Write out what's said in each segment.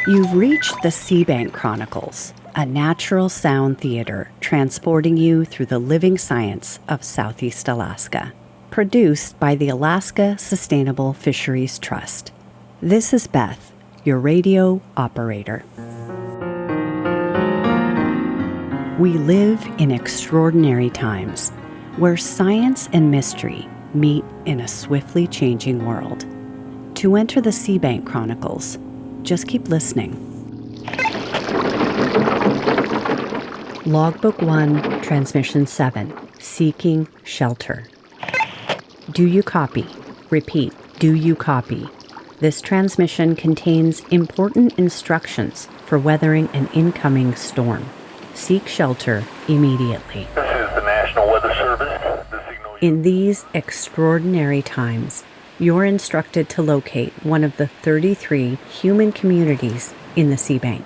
You've reached the SeaBank Chronicles, a natural sound theater transporting you through the living science of Southeast Alaska. Produced by the Alaska Sustainable Fisheries Trust. This is Beth, your radio operator. We live in extraordinary times where science and mystery meet in a swiftly changing world. To enter the SeaBank Chronicles, just keep listening. Logbook 1, Transmission 7, Seeking Shelter. Do you copy? Repeat, do you copy? This transmission contains important instructions for weathering an incoming storm. Seek shelter immediately. This is the National Weather Service. In these extraordinary times, you're instructed to locate one of the 33 human communities in the SeaBank.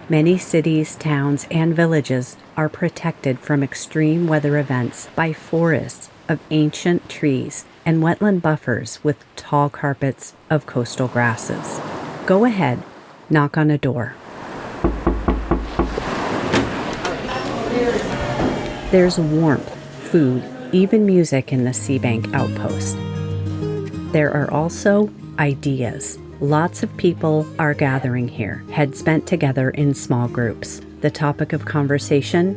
Many cities, towns, and villages are protected from extreme weather events by forests of ancient trees and wetland buffers with tall carpets of coastal grasses. Go ahead, knock on a door. There's warmth, food, even music in the SeaBank outpost. There are also ideas. Lots of people are gathering here, heads bent together in small groups. The topic of conversation: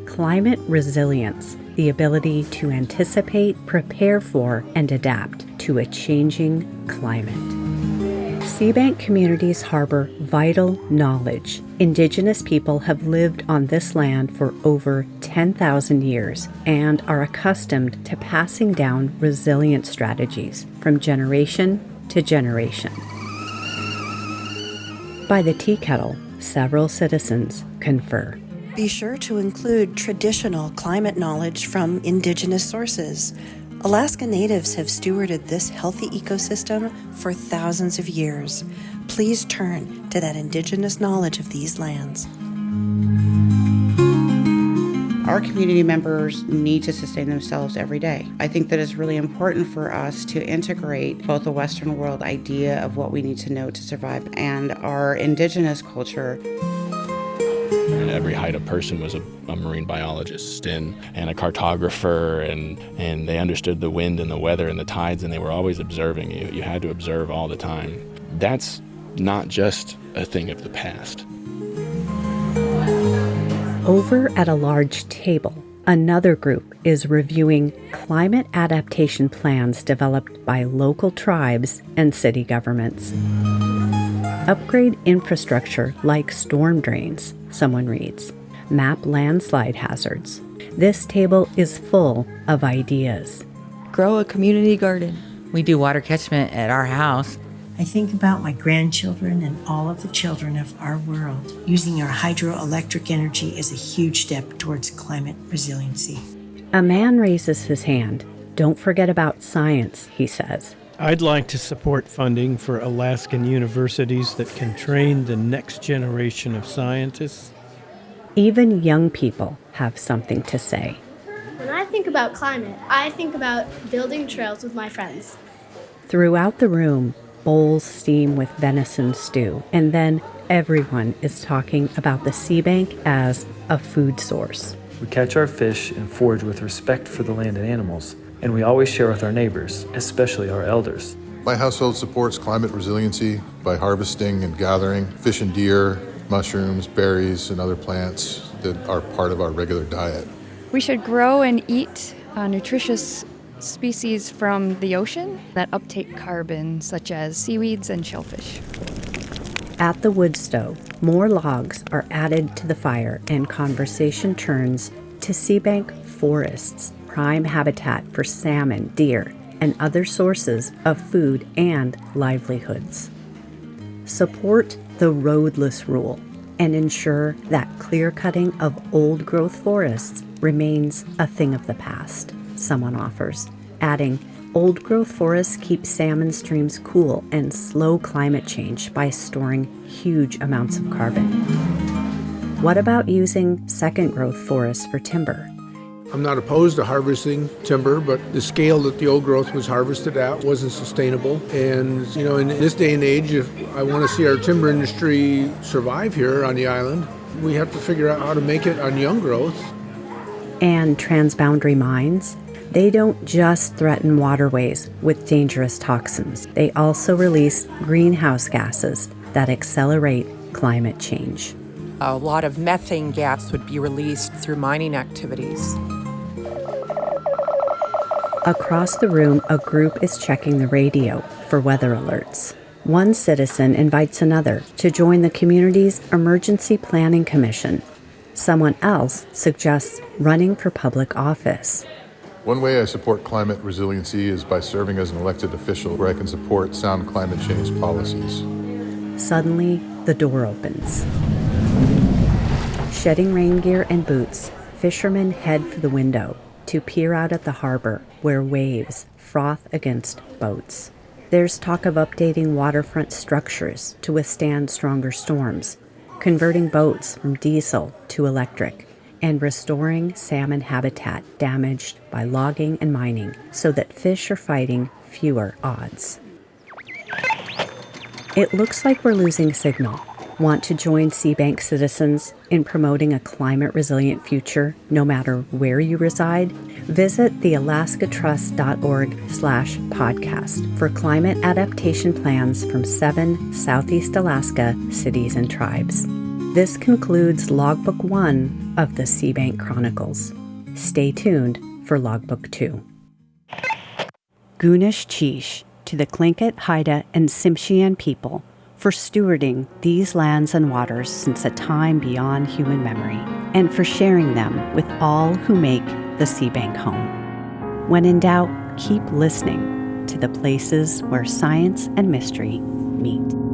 climate resilience, the ability to anticipate, prepare for, and adapt to a changing climate. SeaBank communities harbor vital knowledge. Indigenous people have lived on this land for over 10,000 years and are accustomed to passing down resilient strategies from generation to generation. By the tea kettle, several citizens confer. Be sure to include traditional climate knowledge from indigenous sources. Alaska Natives have stewarded this healthy ecosystem for thousands of years. Please turn to that indigenous knowledge of these lands. Our community members need to sustain themselves every day. I think that it's really important for us to integrate both the Western world idea of what we need to know to survive and our indigenous culture. And every Haida person was a marine biologist and a cartographer, and they understood the wind and the weather and the tides, and they were always observing you. You had to observe all the time. That's not just a thing of the past. Over at a large table, another group is reviewing climate adaptation plans developed by local tribes and city governments. Upgrade infrastructure like storm drains, someone reads. Map landslide hazards. This table is full of ideas. Grow a community garden. We do water catchment at our house. I think about my grandchildren and all of the children of our world. Using our hydroelectric energy is a huge step towards climate resiliency. A man raises his hand. Don't forget about science, he says. I'd like to support funding for Alaskan universities that can train the next generation of scientists. Even young people have something to say. When I think about climate, I think about building trails with my friends. Throughout the room, bowls steam with venison stew, and then everyone is talking about the SeaBank as a food source. We catch our fish and forage with respect for the land and animals, and we always share with our neighbors, especially our elders. My household supports climate resiliency by harvesting and gathering fish and deer, mushrooms, berries, and other plants that are part of our regular diet. We should grow and eat nutritious species from the ocean that uptake carbon, such as seaweeds and shellfish. At the wood stove, more logs are added to the fire and conversation turns to SeaBank forests, prime habitat for salmon, deer, and other sources of food and livelihoods. Support the roadless rule and ensure that clear-cutting of old-growth forests remains a thing of the past, someone offers, adding, old-growth forests keep salmon streams cool and slow climate change by storing huge amounts of carbon. What about using second-growth forests for timber? I'm not opposed to harvesting timber, but the scale that the old growth was harvested at wasn't sustainable. And, in this day and age, if I want to see our timber industry survive here on the island, we have to figure out how to make it on young growth. And transboundary mines, they don't just threaten waterways with dangerous toxins. They also release greenhouse gases that accelerate climate change. A lot of methane gas would be released through mining activities. Across the room, a group is checking the radio for weather alerts. One citizen invites another to join the community's Emergency Planning Commission. Someone else suggests running for public office. One way I support climate resiliency is by serving as an elected official where I can support sound climate change policies. Suddenly, the door opens. Shedding rain gear and boots, fishermen head for the window to peer out at the harbor where waves froth against boats. There's talk of updating waterfront structures to withstand stronger storms, converting boats from diesel to electric, and restoring salmon habitat damaged by logging and mining so that fish are fighting fewer odds. It looks like we're losing signal. Want to join SeaBank citizens in promoting a climate-resilient future no matter where you reside? Visit the alaskatrust.org/podcast for climate adaptation plans from 7 Southeast Alaska cities and tribes. This concludes Logbook 1 of the SeaBank Chronicles. Stay tuned for Logbook 2. Gunish Chish to the Tlingit, Haida, and Tsimshian people for stewarding these lands and waters since a time beyond human memory, and for sharing them with all who make the SeaBank home. When in doubt, keep listening to the places where science and mystery meet.